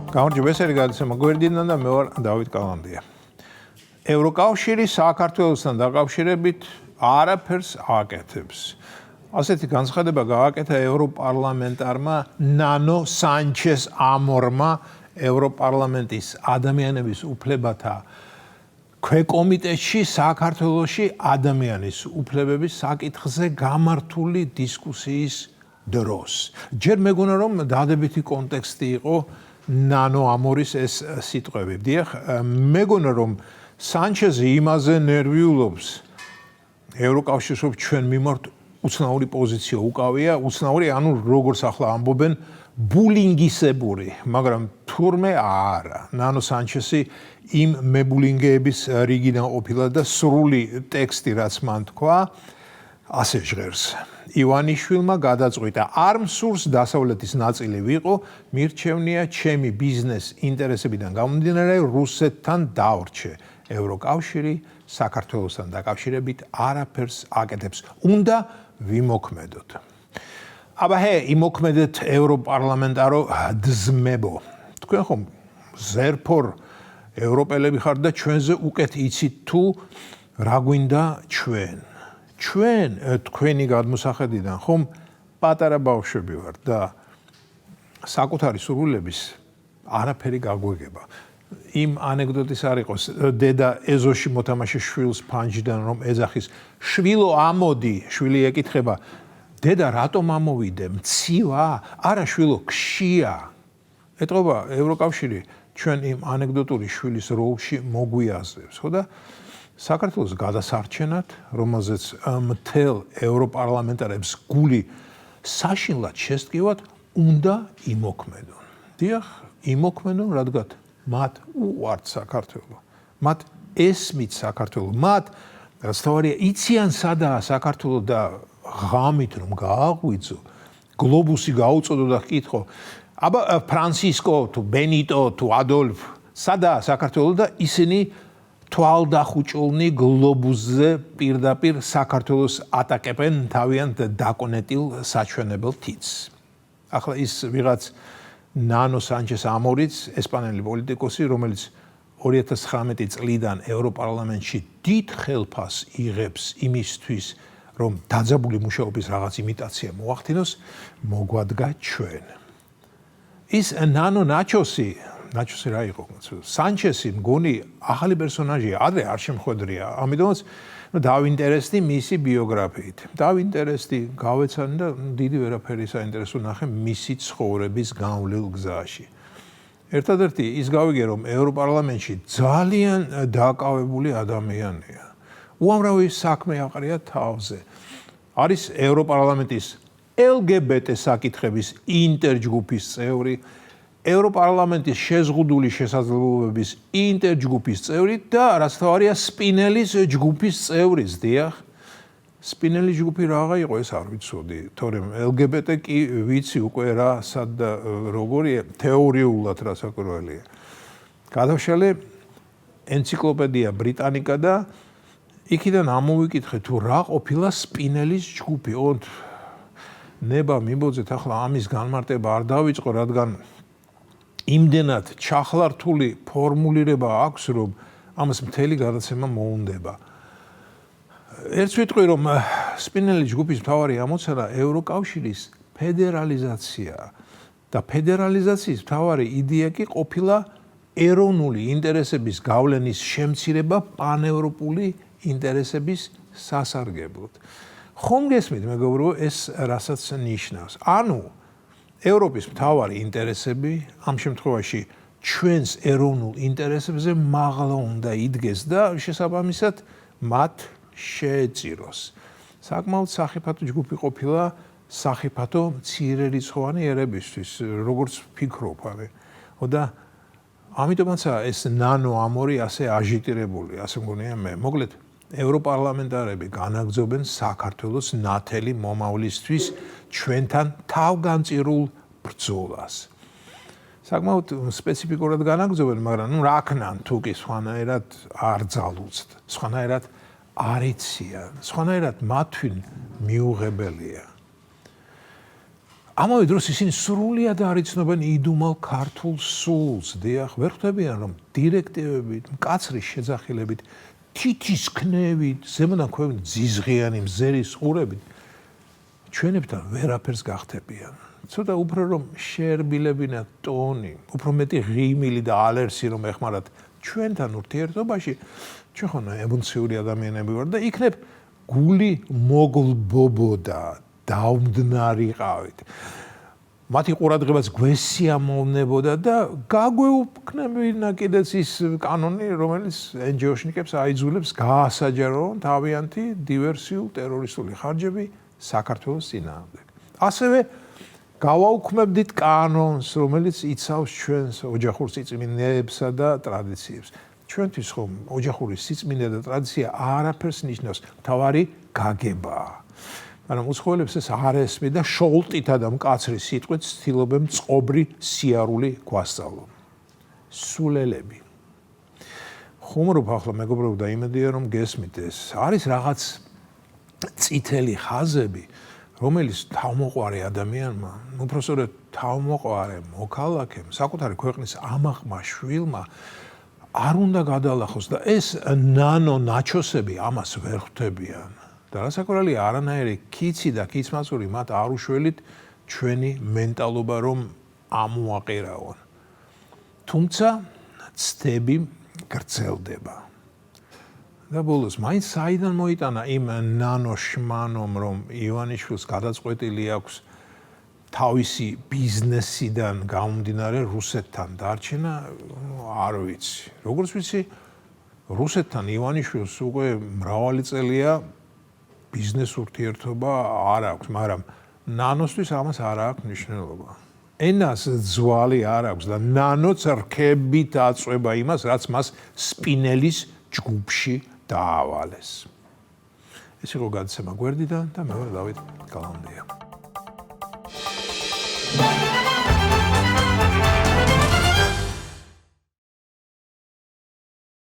გამარჯობა, ეს არის გადაცემა გვერდიდან და მე ვარ დავით კალანდია. ევროკავშირი საქართველოსთან დაკავშირებით არაფერს აკეთებს. ასეთი განცხადება გააკეთა ევროპარლამენტარმა ნანო სანჩეს ამორმა ევროპარლამენტის ადამიანების უფლებათა ქვეკომიტეტში საქართველოში ადამიანის უფლებების საკითხზე გამართული დისკუსიის დროს. ჯერ მეგონა რომ დადებითი კონტექსტი იყო ნანო ამორის ეს სიტყვები. დიახ, მეგონა რომ სანჩეზი იმაზე ნერვიულობს ევროკავშირს, რომ ჩვენ მიმართ უცნაური პოზიცია უკავია, უცნაური, ანუ როგორც ახლა ამბობენ, ბულინგისებური, მაგრამ თურმე არა. ნანო სანჩესი იმ მებულინგეების რიგიდან ყოფილა და სრული ტექსტი, რაც მან თქვა, ასე ჟღერს. ივანიშვილმა გადაწყვიტა, არ მსურს დასავლეთის ნაწილი ვიყო, მირჩევნია ჩემი ბიზნეს ინტერესებიდან გამომდინარე რუსეთთან დავრჩე. ევროკავშირი საქართველოსთან დაკავშირებით არაფერს აკეთებს. უნდა ვიმოქმედოთ. აბა იმოქმედეთ ევროპარლამენტარო ძმებო. თქვენ ხომ ზერფორ ევროპელები ხართ და ჩვენზე უკეთ იცით თუ რა გვინდა ჩვენ. ჩვენ თქვენი გადმოსახედიდან ხომ პატარა ბავშვები ვართ და საკუთარი სურვილების არაფერი გაგვეგება. იმ ანეკდოტის არ იყოს დედა ეზოში მოთამაშე შვილს ფანჯიდან რომ ეძახის შვილო ამოდი, შვილი ეკითხება დედა რატომ ამოვიდე, მცივა? არა შვილო, ქშია. ეტყობა ევროკავშირი ჩვენ იმ ანეკდოტური შვილის როლში მოგვიაზრებს, ხო და საქართველოს გადასარჩენად, რომელზეც მთელ ევროპარლამენტარებს გული საშინლად შესტკივათ, უნდა იმოქმედონ. დიახ, იმოქმედონ, რადგან მათ უყვართ საქართველო. მათ ესმით საქართველო. მათ რაც თავარია იციან სადაა საქართველო და ღამით რომ გააღვიძო, გლობუსი გაუწოდო და ჰკითხო, აბა ფრანცისკო თუ ბენიტო თუ ადოლფ, სადაა საქართველო და ისინი თვალდახუჭულნი გლობუსზე პირდაპირ საქართველოს ატაკებენ თავიანთ დაკონეტილ საჩვენებელ თითს. ახლა ის ვიღაც ნანო სანჩეს ამორიც, ესპანელი პოლიტიკოსი, რომელიც 2019 წლიდან ევროპარლამენტში დიდ ხელფას იღებს იმისთვის, რომ დაძაბული მუშაობის რაღაც იმიტაცია მოახდინოს, მოგვადგა ჩვენ. ის ნანო ნაჩოსი რა იყო? სანჩესი მგონი ახალი პერსონაჟია, ადრე არ შემხვედრია. ამიტომაც დავინტერესდი მისი ბიოგრაფიით. დავინტერესდი, გავეცანი და დიდი ვერაფერი საინტერესო ნახე მისი ცხოვრების განვლილ გზაში. ერთადერთი ის გავიგე, რომ ევროპარლამენტში ძალიან დაკავებული ადამიანია. უამრავი საქმე აყრია თავზე. არის ევროპარლამენტის LGBT საკითხების ინტერჯგუფის წევრი, ევროპარლამენტის შეზღუდული შესაძლებლობების ინტერჯგუფის წევრი და რაც თავარია სპინელის ჯგუფის წევრიც. დიახ, სპინელის ჯგუფი რაღა იყო ეს არ ვიცოდი, თორემ LGBT კი ვიცი უკვე რა სად და როგორია თეორიულად რასაკვირველია. გადავშალე ენციკლოპედია ბრიტანიკა და იქიდან ამოვიკითხე თუ რა ყოფილა სპინელის ჯგუფი. ნება მიბოძეთ ახლა ამის განმარტება არ დავიწყო, რადგან იმდენად ჩახლართული ფორმულირება აქვს, რომ ამას მთელი გადაცემა მოუნდება. ერთს ვიტყვი, რომ სპინელის ჯგუფის მთავარი ამოცანა ევროკავშირის ფედერალიზაციაა და ფედერალიზაციის მთავარი იდეა კი ყოფილა ეროვნული ინტერესების გავლენის შემცირება პანევროპული ინტერესების სასარგებლოდ. ხომ გესმით, მეგობრებო, ეს რასაც ნიშნავს? ანუ ევროპის მთავარი ინტერესები ამ შემთხვევაში ჩვენს ეროვნულ ინტერესებზე მაღლა უნდა იდგეს და შესაბამისად მათ შეეწიროს. საკმაოდ სახიფათო ჯგუფი ყოფილა სახიფათო მცირერიცხოვანი ერებისთვის, როგორც ფიქრობ, და ამიტომაცაა ეს ნანო ამორი ასე აჟიტირებული, ასე მგონია მე. მოკლედ, ევროპარლამენტარები განაგრძობენ საქართველოს ნათელი მომავლისთვის ჩვენთან თავგანწირულ ბრძოლას. საკმაოდ სპეციფიკურად განაგრძობენ, მაგრამ რა ქნან თუ კი სხვანაირად არ ძალუძთ, სხვანაირად არ იციან, სხვანაირად მათთვის მიუღებელია. ამავე დროს ისინი სრულიად არ იცნობენ იდუმალ ქართულ სულს. დიახ, ვერ ხვდებიან რომ დირექტივებით, მკაცრი შეძახილებით, თითის ქნევით, ზემოდან ქვევით ძიზღიანი მზერის ყურებით ჩვენებთან ვერაფერს გახდებიან. ცოტა უფრო რომ შეერბილებინათ ტონი, უფრო მეტი ღიმილი და ალერსი რომ ეხმარათ ჩვენთან ურთიერთობაში, ჩვენ ხო ემოციური ადამიანები ვართ და იქნებ გული მოგლბობოდა, დაუმდნარიყავით. მათი ყურადღებაც გვესიამოვნებოდა და გაგვეუბნებინა კიდეც ის კანონი, რომელიც NGO-შნიკებს აიძულებს გაასაჯაროონ თავიანთი დივერსიულ ტერორისტული ხარჯები საქართველოს წინააღმდეგ. ასევე გავაუქმებდით კანონს, რომელიც იცავს ჩვენს ოჯახურ სიწმინდებსა და ტრადიციებს. ჩვენთვის ხომ ოჯახური სიწმინდე და ტრადიცია არაფერს ნიშნავს, თავარი გაგებაა. მაგრამ უცხოელებს ეს არ ესმის და შოლტითა და მკაცრი სიტყვით ცდილობენ წყობრი სიარული გვასწავლონ. სულელები. ხუმრობ ახლა მეგობრებო და იმედია რომ გესმით ეს. არის რაღაც წითელი ხაზები, რომელიც თავმოყარე ადამიანმა, უпроსტოდ თავმოყარე მოქალაქემ, საკუთარი ქვეყნის ამაყმა შვილმა არ უნდა გადალახოს და ეს ნანო ნაჩოსები ამას ვერ ხვდებიან. და რასაკვირველია, არანაირი კიცი და კიცმაცური მათ არ უშველით ჩვენი მენტალობა რომ ამოაყირავონ. თუმცა ცდები გრძელდება. და ბოლოს მაინც საიდან მოიტანა იმ ნანო შმანომ რომ ივანიშვილს გადაწყვეტილი აქვს თავისი ბიზნესიდან გამომდინარე რუსეთთან დარჩენა, არ ვიცი. როგორც ვიცი, რუსეთთან ივანიშვილს უკვე მრავალი წელია ბიზნეს ურთიერთობა არ აქვს, მაგრამ ნანოსთვის ამას არ აქვს მნიშვნელობა. ენას ძვალი არ აქვს და ნანოც რქებით აწვება იმას, რაც მას სპინელის ჯგუფში დაავალეს. ეს იყო გადაცემა გვერდიდან და მე ვარ დავით გალანდია.